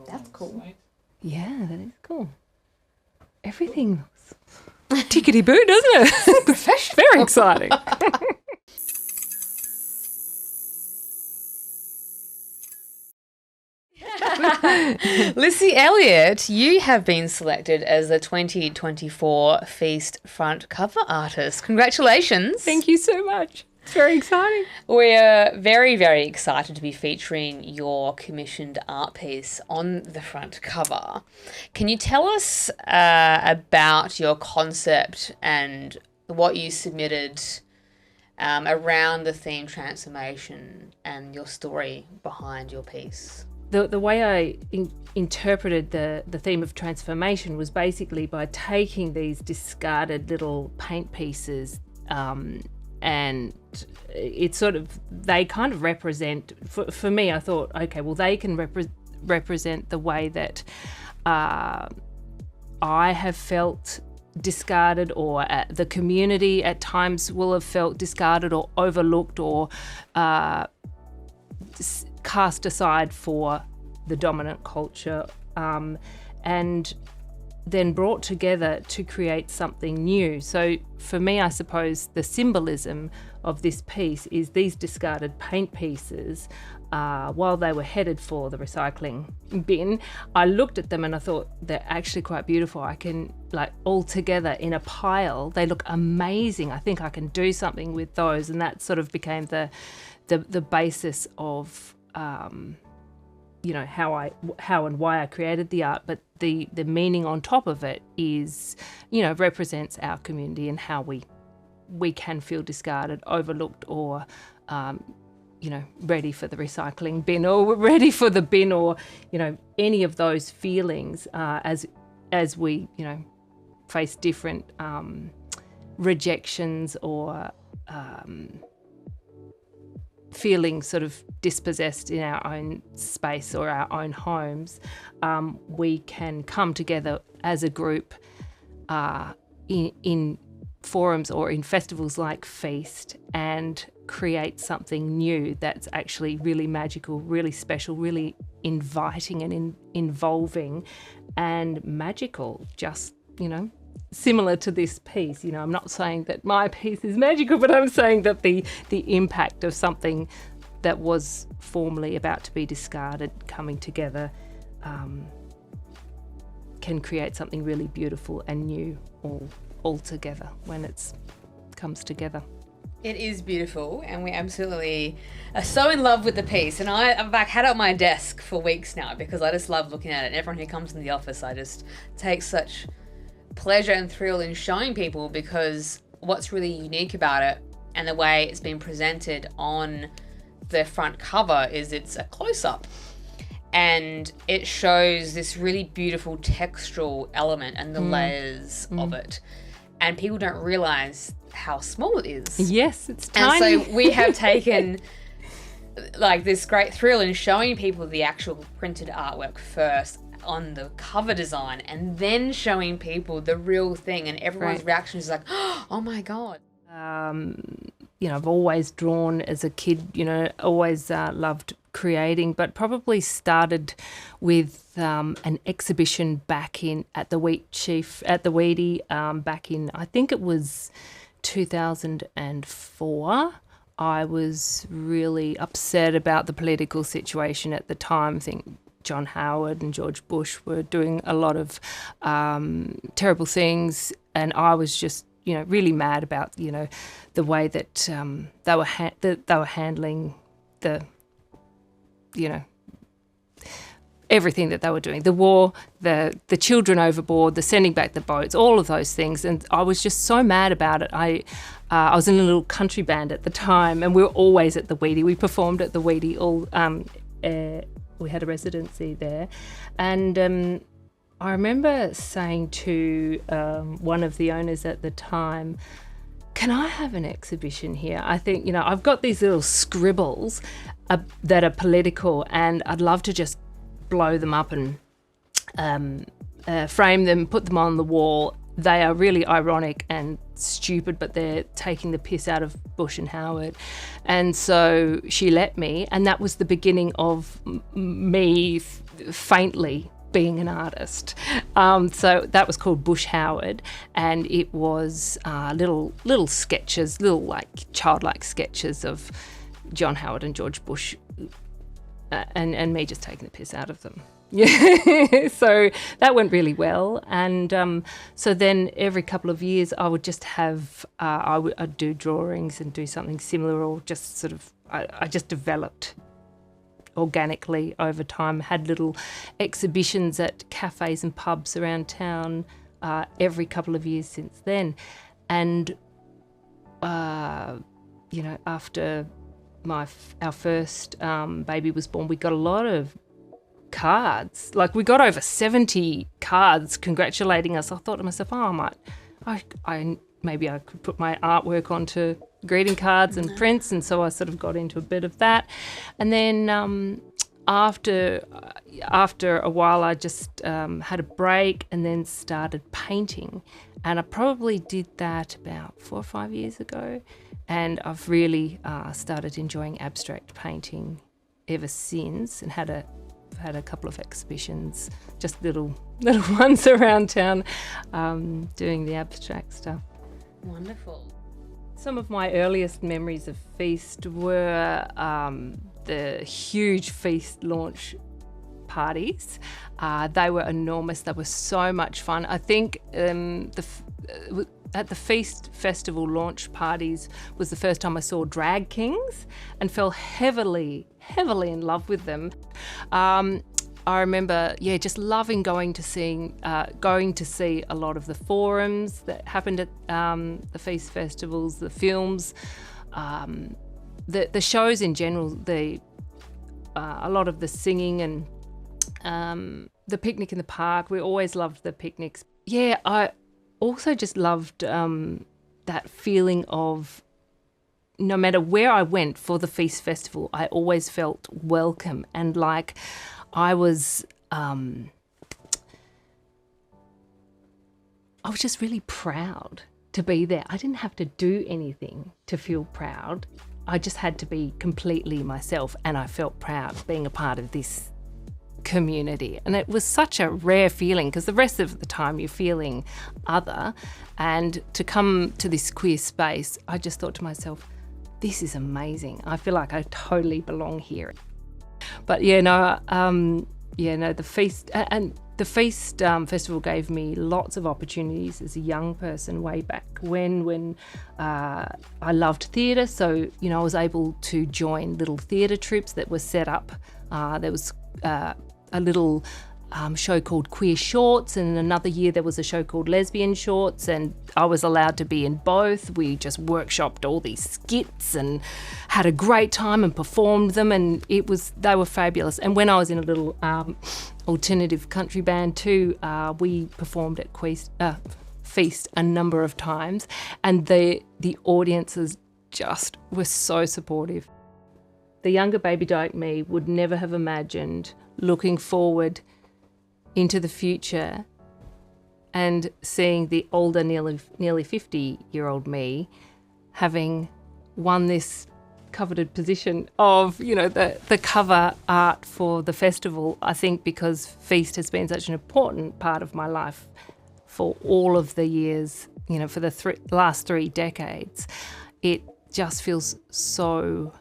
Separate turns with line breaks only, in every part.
That's cool.
Yeah, that is cool. Everything tickety-boo, doesn't it?
Professional.
Very exciting. Lissy Elliott, you have been selected as the 2024 Feast front cover artist. Congratulations. Thank you so much. It's very exciting. We're very, very excited to be featuring your commissioned art piece on the front cover. Can you tell us about your concept and what you submitted around the theme transformation and your story behind your piece? The way I interpreted the theme of transformation was basically by taking these discarded little paint pieces and it's sort of, they kind of represent, for me, I thought, okay, well, they can represent the way that I have felt discarded, or the community at times will have felt discarded or overlooked or cast aside for the dominant culture, and then brought together to create something new. So for me, I suppose the symbolism of this piece is these discarded paint pieces, while they were headed for the recycling bin, I looked at them and I thought they're actually quite beautiful. I can, like, all together in a pile, they look amazing. I think I can do something with those, and that sort of became the basis of how and why I created the art, but the meaning on top of it is, represents our community and how we can feel discarded, overlooked, or ready for the recycling bin, or ready for the bin, or any of those feelings as we face different rejections or feeling sort of dispossessed in our own space or our own homes, we can come together as a group in forums or in festivals like Feast and create something new that's actually really magical, really special, really inviting and involving and magical, just, similar to this piece. I'm not saying that my piece is magical, but I'm saying that the impact of something that was formerly about to be discarded coming together can create something really beautiful and new all together when it comes together.
It is beautiful, and we absolutely are so in love with the piece. And I've had it on my desk for weeks now because I just love looking at it. And everyone who comes in the office, I just take such pleasure and thrill in showing people, because what's really unique about it and the way it's been presented on the front cover is it's a close-up, and it shows this really beautiful textural element and the layers of it, and people don't realize how small it is.
Yes, it's tiny.
And so we have taken like this great thrill in showing people the actual printed artwork first on the cover design, and then showing people the real thing, and everyone's reaction is like, oh my God.
I've always drawn as a kid, always loved creating, but probably started with an exhibition back at the Weedy back in, I think it was 2004. I was really upset about the political situation at the time. I think John Howard and George Bush were doing a lot of terrible things, and I was just, really mad about, the way that they were handling the, everything that they were doing, the war, the children overboard, the sending back the boats, all of those things, and I was just so mad about it. I was in a little country band at the time, and we were always at the Weedy. We performed at the Weedy all. We had a residency there, and I remember saying to one of the owners at the time, can I have an exhibition here? I think, I've got these little scribbles that are political, and I'd love to just blow them up and frame them, put them on the wall.
they are really ironic and stupid, but they're taking the piss out of Bush and Howard. And so she let me, and that was the beginning of me faintly being an artist. So that was called Bush Howard, and it was little sketches, little like childlike sketches of John Howard and George Bush, and me just taking the piss out of them. Yeah, so that went really well, and so then every couple of years I would just have I'd do drawings and do something similar, or just sort of I just developed organically over time. Had little exhibitions at cafes and pubs around town every couple of years since then, and after our first baby was born, we got a lot of cards. Like, we got over 70 cards congratulating us. I thought to myself, maybe I could put my artwork onto greeting cards and prints, and so I sort of got into a bit of that. And then after a while, I just had a break and then started painting, and I probably did that about 4 or 5 years ago, and I've really started enjoying abstract painting ever since, and had a couple of exhibitions, just little ones around town, doing the abstract stuff.
Wonderful.
Some of my earliest memories of Feast were the huge Feast launch parties. They were enormous. They were so much fun. I think at the Feast Festival launch parties was the first time I saw drag kings and fell heavily in love with them. I remember, just loving going to see a lot of the forums that happened at the Feast festivals, the films, the shows in general, a lot of the singing, and the picnic in the park. We always loved the picnics. Yeah, I also just loved that feeling of, no matter where I went for the Feast Festival, I always felt welcome, and like I was just really proud to be there. I didn't have to do anything to feel proud. I just had to be completely myself, and I felt proud being a part of this community. And it was such a rare feeling, because the rest of the time you're feeling other, and to come to this queer space, I just thought to myself, this is amazing. I feel like I totally belong here. But the Feast Festival gave me lots of opportunities as a young person way back when I loved theatre. So, I was able to join little theatre troupes that were set up. There was a little show called Queer Shorts, and another year there was a show called Lesbian Shorts, and I was allowed to be in both. We just workshopped all these skits and had a great time and performed them, and they were fabulous. And when I was in a little alternative country band too, we performed at Feast a number of times, and the audiences just were so supportive. The younger baby like me would never have imagined looking forward into the future and seeing the older, nearly 50-year-old me having won this coveted position of, the cover art for the festival. I think because Feast has been such an important part of my life for all of the years, for the last 3 decades, it just feels so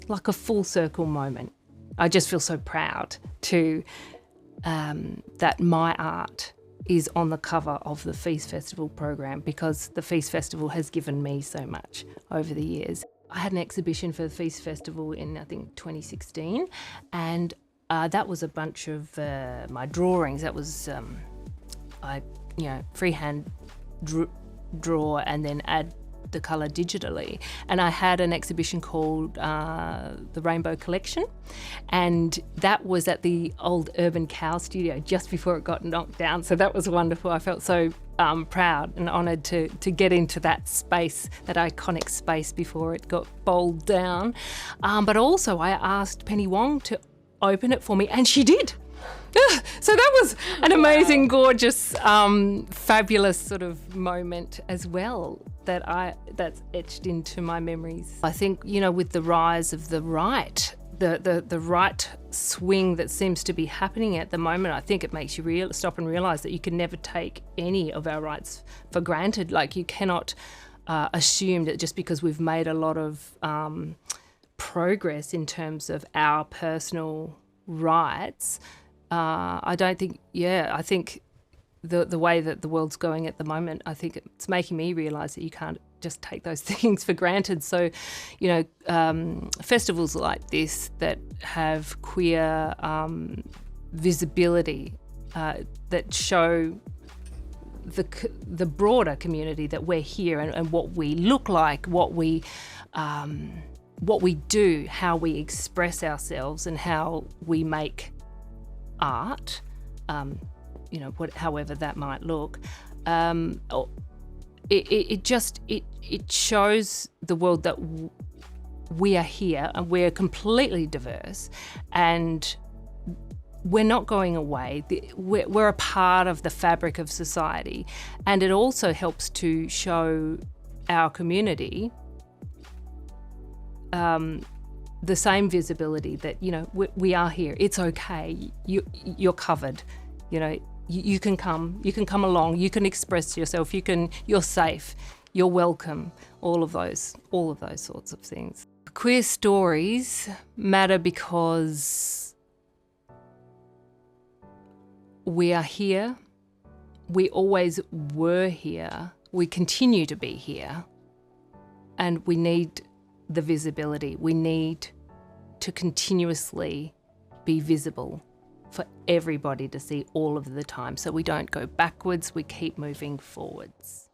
like a full circle moment. I just feel so proud that my art is on the cover of the Feast Festival program, because the Feast Festival has given me so much over the years. I had an exhibition for the Feast Festival in, I think, 2016, and that was a bunch of my drawings. That was, I freehand draw and then add the colour digitally. And I had an exhibition called the Rainbow Collection, and that was at the old Urban Cow studio just before it got knocked down. So that was wonderful. I felt so proud and honoured to get into that space, that iconic space, before it got bowled down. But also I asked Penny Wong to open it for me, and she did. So that was an amazing, gorgeous, fabulous sort of moment as well that's etched into my memories. I think, with the rise of the right, the right swing that seems to be happening at the moment, I think it makes you stop and realise that you can never take any of our rights for granted. Like, you cannot assume that just because we've made a lot of progress in terms of our personal rights, I think the way that the world's going at the moment, I think it's making me realise that you can't just take those things for granted. So, festivals like this that have queer visibility, that show the broader community that we're here and what we look like, what we do, how we express ourselves, and how we make art, however that might look. It shows the world that we are here and we're completely diverse, and we're not going away. We're a part of the fabric of society, and it also helps to show our community the same visibility that, we are here. It's okay. You're covered. You can come along. You can express yourself. You're safe. You're welcome. All of those sorts of things. Queer stories matter because we are here. We always were here. We continue to be here. And we need the visibility. We need to continuously be visible for everybody to see all of the time, so we don't go backwards, we keep moving forwards.